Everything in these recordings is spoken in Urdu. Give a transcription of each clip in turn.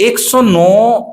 109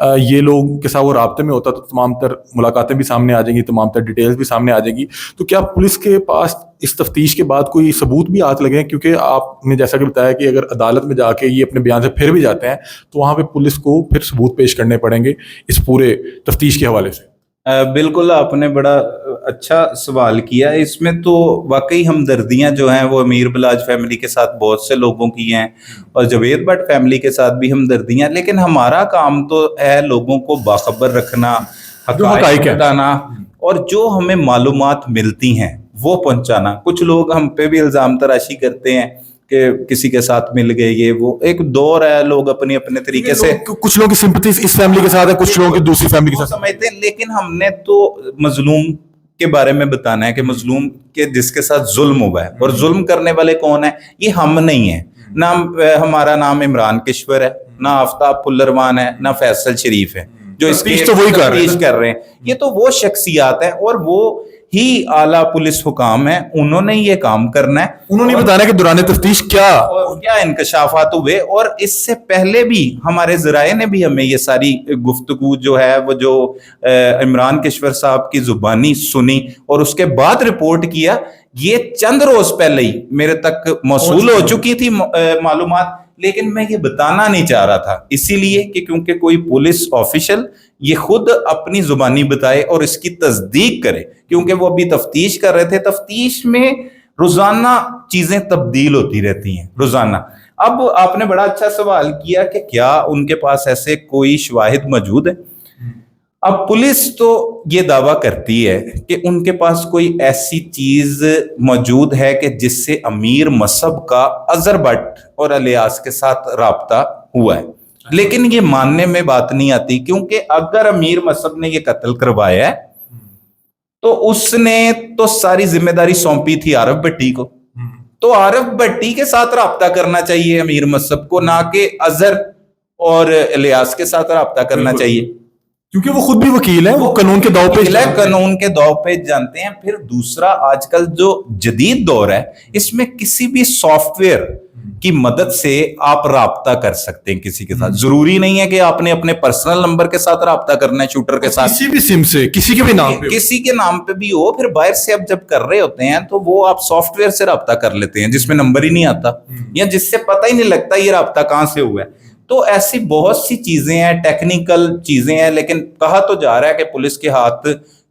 یہ لوگ کے ساتھ وہ رابطے میں ہوتا تو تمام تر ملاقاتیں بھی سامنے آ جائیں گی, تمام تر ڈیٹیلز بھی سامنے آ جائیں گی. تو کیا پولیس کے پاس اس تفتیش کے بعد کوئی ثبوت بھی ہاتھ لگے ہیں؟ کیونکہ آپ نے جیسا کہ بتایا کہ اگر عدالت میں جا کے یہ اپنے بیان سے پھر بھی جاتے ہیں تو وہاں پہ پولیس کو پھر ثبوت پیش کرنے پڑیں گے اس پورے تفتیش کے حوالے سے. بالکل آپ نے بڑا اچھا سوال کیا. اس میں تو واقعی ہمدردیاں جو ہیں وہ امیر بلاج فیملی کے ساتھ بہت سے لوگوں کی ہیں اور جاوید بٹ فیملی کے ساتھ بھی ہمدردیاں, لیکن ہمارا کام تو ہے لوگوں کو باخبر رکھنا, حقائق بتانا اور جو ہمیں معلومات ملتی ہیں وہ پہنچانا. کچھ لوگ ہم پہ بھی الزام تراشی کرتے ہیں کہ کسی کے ساتھ مل گئے, یہ وہ ایک دور ہے, لوگ اپنے اپنے طریقے سے, کچھ لوگوں کی سمپتھی اس فیملی کے ساتھ ہے, کچھ لوگوں کی دوسری فیملی کے ساتھ سمجھتے ہیں. لیکن ہم نے تو مظلوم کے بارے میں بتانا ہے کہ مظلوم کے جس کے ساتھ ظلم ہوا ہے, اور ظلم کرنے والے کون ہیں, یہ ہم نہیں ہیں. نہ ہمارا نام عمران کشور ہے, نہ آفتاب پلروان ہے, نہ فیصل شریف ہے جو اس کی تفتیش کر رہے ہیں. یہ تو وہ شخصیات ہیں اور وہ ہی اعلیٰ پولیس حکام ہیں, انہوں نے یہ کام کرنا ہے. انہوں نے بتانا کہ دوران تفتیش کیا انکشافات ہوئے, اور اس سے پہلے بھی ہمارے ذرائع نے بھی ہمیں یہ ساری گفتگو جو ہے وہ جو عمران کشور صاحب کی زبانی سنی اور اس کے بعد رپورٹ کیا. یہ چند روز پہلے ہی میرے تک موصول ہو چکی تھی معلومات, لیکن میں یہ بتانا نہیں چاہ رہا تھا اسی لیے کہ کیونکہ کوئی پولیس آفیشل یہ خود اپنی زبانی بتائے اور اس کی تصدیق کرے, کیونکہ وہ ابھی تفتیش کر رہے تھے. تفتیش میں روزانہ چیزیں تبدیل ہوتی رہتی ہیں روزانہ. اب آپ نے بڑا اچھا سوال کیا کہ کیا ان کے پاس ایسے کوئی شواہد موجود ہے. اب پولیس تو یہ دعویٰ کرتی ہے کہ ان کے پاس کوئی ایسی چیز موجود ہے کہ جس سے امیر مصعب کا اظہر بٹ اور الیاس کے ساتھ رابطہ ہوا ہے, لیکن یہ ماننے میں بات نہیں آتی, کیونکہ اگر امیر مصعب نے یہ قتل کروایا ہے تو اس نے تو ساری ذمہ داری سونپی تھی عارف بھٹی کو, تو عارف بھٹی کے ساتھ رابطہ کرنا چاہیے امیر مصعب کو, نہ کہ اظہر اور الیاس کے ساتھ رابطہ کرنا چاہیے, کیونکہ وہ خود بھی وکیل ہیں, وہ قانون کے داؤ پہ قانون کے داؤ پہ جانتے ہیں. پھر دوسرا, آج کل جو جدید دور ہے اس میں کسی بھی سافٹ ویئر کی مدد سے آپ رابطہ کر سکتے ہیں کسی کے ساتھ. ضروری نہیں ہے کہ آپ نے اپنے پرسنل نمبر کے ساتھ رابطہ کرنا ہے, شوٹر کے ساتھ, کسی بھی سم سے, کسی کے بھی نام پہ, کسی کے نام پہ بھی ہو. پھر باہر سے اب جب کر رہے ہوتے ہیں تو وہ آپ سافٹ ویئر سے رابطہ کر لیتے ہیں جس میں نمبر ہی نہیں آتا یا جس سے پتہ ہی نہیں لگتا یہ رابطہ کہاں سے ہوا ہے. تو ایسی بہت سی چیزیں ہیں, ٹیکنیکل چیزیں ہیں, لیکن کہا تو جا رہا ہے کہ پولیس کے ہاتھ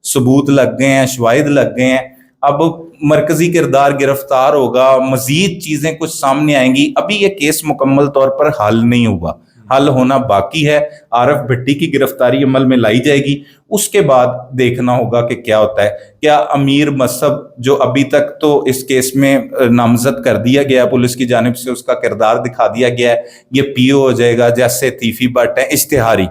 ثبوت لگ گئے ہیں, شواہد لگ گئے ہیں. اب مرکزی کردار گرفتار ہوگا, مزید چیزیں کچھ سامنے آئیں گی. ابھی یہ کیس مکمل طور پر حل نہیں ہوا, حل ہونا باقی ہے. عارف بھٹی کی گرفتاری عمل میں لائی جائے گی, اس کے بعد دیکھنا ہوگا کہ کیا ہوتا ہے. کیا امیر مصعب جو ابھی تک تو اس کیس میں نامزد کر دیا گیا پولیس کی جانب سے, اس کا کردار دکھا دیا گیا ہے, یہ پی او ہو جائے گا جیسے تیفی بٹ ہے, اشتہاری,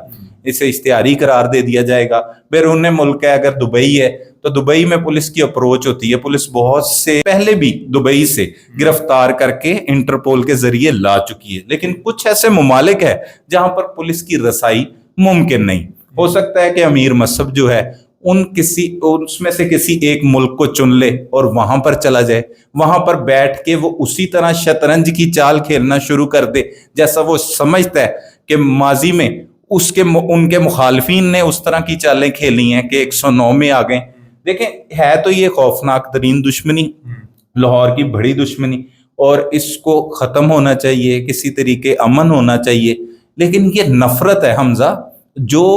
اسے اشتہاری قرار دے دیا جائے گا. بیرون ملک ہے, اگر دبئی ہے تو دبئی میں پولیس کی اپروچ ہوتی ہے, پولیس بہت سے پہلے بھی دبئی سے گرفتار کر کے انٹرپول کے ذریعے لا چکی ہے. لیکن کچھ ایسے ممالک ہے جہاں پر پولیس کی رسائی ممکن نہیں. ہو سکتا ہے کہ امیر مصعب جو ہے اس میں سے کسی ایک ملک کو چن لے اور وہاں پر چلا جائے, وہاں پر بیٹھ کے وہ اسی طرح شطرنج کی چال کھیلنا شروع کر دے جیسا وہ سمجھتا ہے کہ ماضی میں ان کے مخالفین نے اس طرح کی چالیں کھیلی ہیں کہ 109 میں آ گئے. دیکھیں, ہے تو یہ خوفناک ترین دشمنی, لاہور کی بڑی دشمنی, اور اس کو ختم ہونا چاہیے, کسی طریقے امن ہونا چاہیے. لیکن یہ نفرت ہے حمزہ جو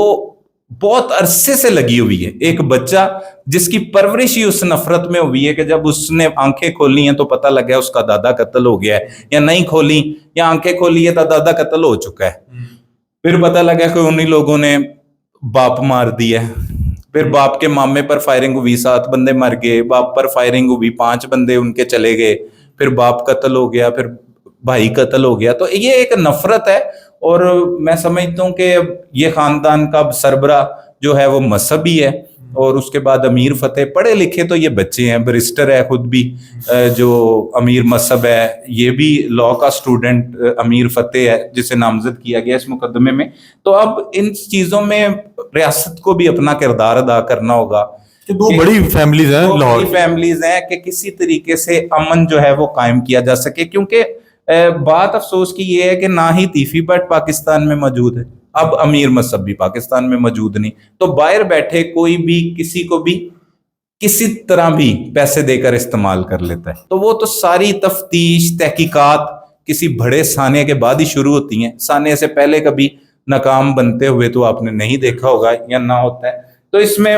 بہت عرصے سے لگی ہوئی ہے. ایک بچہ جس کی پرورش ہی اس نفرت میں ہوئی ہے کہ جب اس نے آنکھیں کھولی ہیں تو پتہ لگا اس کا دادا قتل ہو گیا ہے, یا نہیں کھولی یا آنکھیں کھولی ہے تو دادا قتل ہو چکا ہے. پھر پتہ لگا کہ انہی لوگوں نے باپ مار دیا ہے. پھر باپ کے مامے پر فائرنگ ہوئی, 7 بندے مر گئے. باپ پر فائرنگ ہوئی, 5 بندے ان کے چلے گئے. پھر باپ قتل ہو گیا, پھر بھائی قتل ہو گیا. تو یہ ایک نفرت ہے, اور میں سمجھتا ہوں کہ یہ خاندان کا سربراہ جو ہے وہ مصعبی ہے, اور اس کے بعد امیر فتح. پڑھے لکھے تو یہ بچے ہیں, بیرسٹر ہے خود بھی جو امیر مصعب ہے, یہ بھی لاء کا اسٹوڈنٹ امیر فتح ہے جسے نامزد کیا گیا اس مقدمے میں. تو اب ان چیزوں میں ریاست کو بھی اپنا کردار ادا کرنا ہوگا. دو بڑی فیملیز ہیں, بڑی فیملیز ہیں کہ کسی طریقے سے امن جو ہے وہ قائم کیا جا سکے. کیونکہ بات افسوس کی یہ ہے کہ نہ ہی تیفی بٹ پاکستان میں موجود ہے, اب امیر مذہب بھی پاکستان میں موجود نہیں، تو باہر بیٹھے کوئی بھی کسی کو بھی کسی طرح بھی پیسے دے کر استعمال کر لیتا ہے، تو وہ تو ساری تفتیش تحقیقات کسی بڑے سانحے کے بعد ہی شروع ہوتی ہیں، سانحے سے پہلے کبھی ناکام بنتے ہوئے تو آپ نے نہیں دیکھا ہوگا یا نہ ہوتا ہے۔ تو اس میں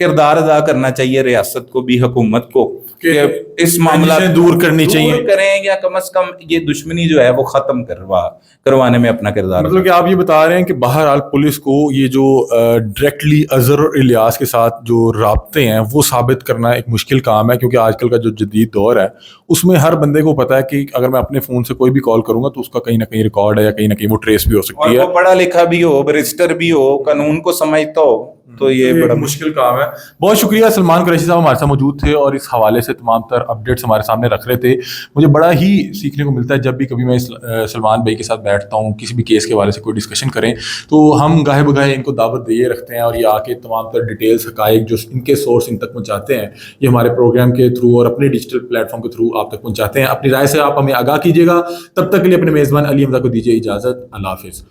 کردار ادا کرنا چاہیے ریاست کو بھی، حکومت کو، کہ اس معاملات دور کرنی چاہیے، دور کریں، یا کم از کم یہ دشمنی جو ہے وہ ختم کروانے میں اپنا کردار۔ مطلب کہ آپ یہ بتا رہے ہیں کہ بہرحال پولیس کو یہ جو ڈائریکٹلی اظہر اور الیاس کے ساتھ جو رابطے ہیں وہ ثابت کرنا ایک مشکل کام ہے، کیونکہ آج کل کا جو جدید دور ہے اس میں ہر بندے کو پتا ہے کہ اگر میں اپنے فون سے کوئی بھی کال کروں گا تو اس کا کہیں نہ کہیں ریکارڈ ہے یا کہیں نہ کہیں وہ ٹریس بھی ہو سکتی ہے، اور وہ پڑھا لکھا بھی ہو، بیرسٹر بھی ہو، قانون کو سمجھتا ہو، تو یہ بڑا مشکل کام ہے۔ بہت شکریہ، سلمان قریشی صاحب ہمارے ساتھ موجود تھے اور اس حوالے سے تمام تر اپڈیٹس ہمارے سامنے رکھ رہے تھے۔ مجھے بڑا ہی سیکھنے کو ملتا ہے جب بھی کبھی میں سلمان بھائی کے ساتھ بیٹھتا ہوں، کسی بھی کیس کے حوالے سے کوئی ڈسکشن کریں تو ہم گاہے بگاہے ان کو دعوت دیے رکھتے ہیں، اور یہ آ کے تمام تر ڈیٹیلز حقائق جو ان کے سورس ان تک پہنچاتے ہیں، یہ ہمارے پروگرام کے تھرو اور اپنے ڈیجیٹل پلیٹ فارم کے تھرو آپ تک پہنچاتے ہیں۔ اپنی رائے سے آپ ہمیں آگاہ کیجیے گا، تب تک کے لیے اپنے میزبان علی حمزہ کو دیجیے اجازت۔ اللہ حافظ۔